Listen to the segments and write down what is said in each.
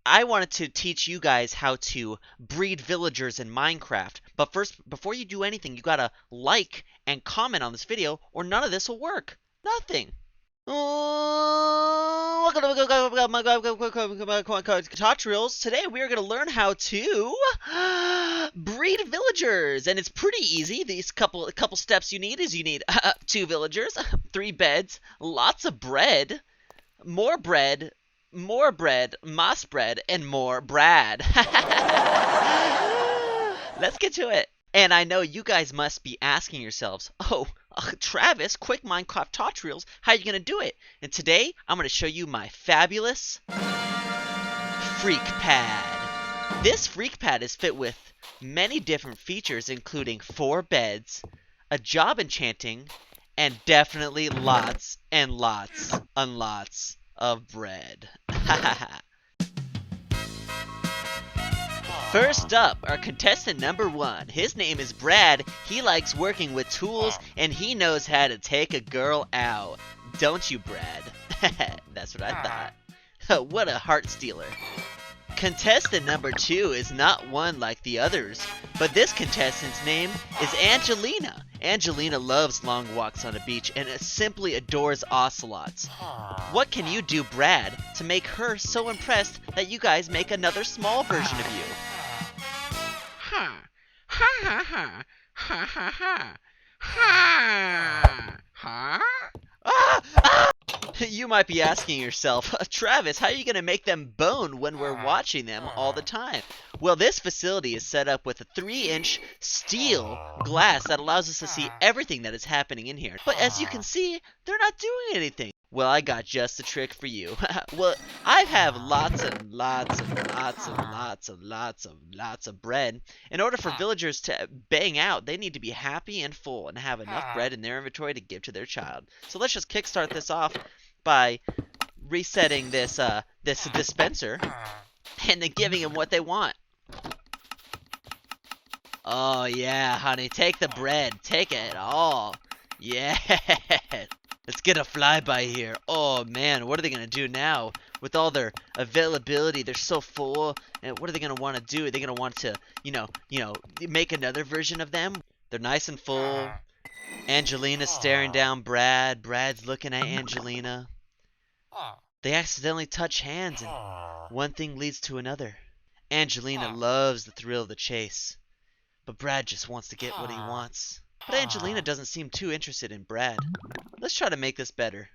I wanted to teach you guys how to breed villagers in Minecraft. But first, before you do anything, you gotta like and comment on this video, or none of this will work. Nothing. Tutorials. Today we are going to learn how to breed villagers, and it's pretty easy. These couple steps you need is you need 2 villagers, 3 beds, lots of bread, more bread, moss bread, and more Brad. Let's get to it. And I know you guys must be asking yourselves, oh, Travis, quick Minecraft tutorials, how are you going to do it? And today, I'm going to show you my fabulous Freak Pad. This Freak Pad is fit with many different features, including 4 beds, a job enchanting, and definitely lots and lots and lots of bread. First up, our contestant number 1. His name is Brad. He likes working with tools, and he knows how to take a girl out. Don't you, Brad? That's what I thought. What a heart stealer. Contestant number 2 is not one like the others, but this contestant's name is Angelina. Angelina loves long walks on a beach and simply adores ocelots. What can you do, Brad, to make her so impressed that you guys make another small version of you? Ha ha ha ha ha ha ha ha. You might be asking yourself, Travis, how are you going to make them bone when we're watching them all the time? Well, this facility is set up with a 3-inch steel glass that allows us to see everything that is happening in here. But as you can see, they're not doing anything. Well, I got just the trick for you. Well, I have lots and lots and lots and lots and lots of bread. In order for villagers to bang out, they need to be happy and full and have enough bread in their inventory to give to their child. So let's just kickstart this off by resetting this dispenser and then giving them what they want. Oh yeah, honey, take the bread, take it all. Yeah. Let's get a flyby here. Oh man, what are they gonna do now? With all their availability, they're so full. And what are they gonna want to do? Are they gonna want to, you know, make another version of them? They're nice and full. Angelina's staring down Brad. Brad's looking at Angelina. They accidentally touch hands, and one thing leads to another. Angelina loves the thrill of the chase, but Brad just wants to get what he wants. But Angelina doesn't seem too interested in Brad. Let's try to make this better.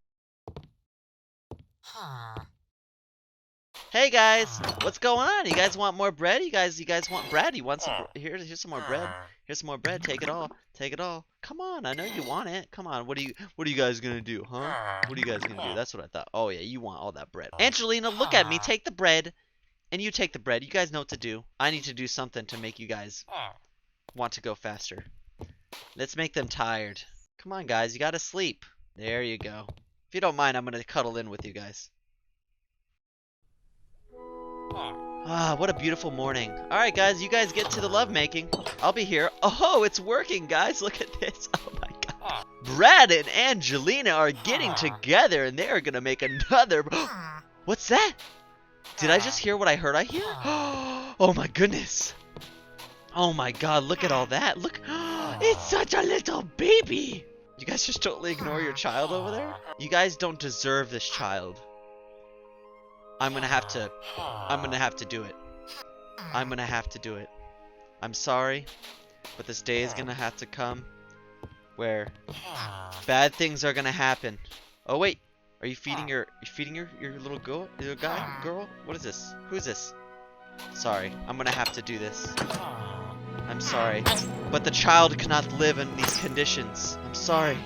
Hey guys, what's going on? You guys want more bread? You guys want bread? You want some? Here's some more bread. Here's some more bread. Take it all. Take it all. Come on, I know you want it. Come on. What are you guys gonna do, huh? What are you guys gonna do? That's what I thought. Oh yeah, you want all that bread. Angelina, look at me. Take the bread, and you take the bread. You guys know what to do. I need to do something to make you guys want to go faster. Let's make them tired. Come on, guys. You gotta sleep. There you go. If you don't mind, I'm gonna cuddle in with you guys. Ah, what a beautiful morning. Alright, guys. You guys get to the lovemaking. I'll be here. Oh, it's working, guys. Look at this. Oh, my God. Brad and Angelina are getting together, and they are gonna make another... What's that? Did I just hear what I heard I hear? Oh, my goodness. Oh, my God. Look at all that. Look... It's such a little baby! You guys just totally ignore your child over there? You guys don't deserve this child. I'm gonna have to do it. I'm gonna have to do it. I'm sorry, but this day is gonna have to come where bad things are gonna happen. Oh wait, are you feeding your little girl? Girl? What is this? Who's this? Sorry, I'm gonna have to do this. I'm sorry, but the child cannot live in these conditions. I'm sorry.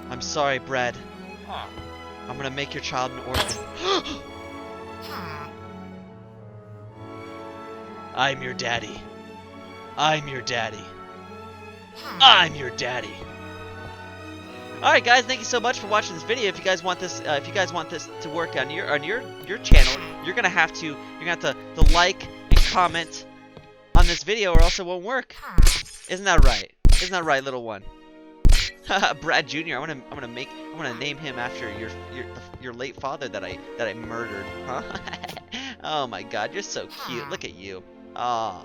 I'm sorry, Brad. I'm gonna make your child an orphan. I'm your daddy. I'm your daddy. I'm your daddy. Alright guys, thank you so much for watching this video. If you guys want this to work on your channel, you're gonna have to like and comment on this video, or else it won't work. Isn't that right? Isn't that right, little one? Brad Jr. I'm gonna name him after your late father that I murdered. Huh? Oh my god, you're so cute. Look at you. Aww.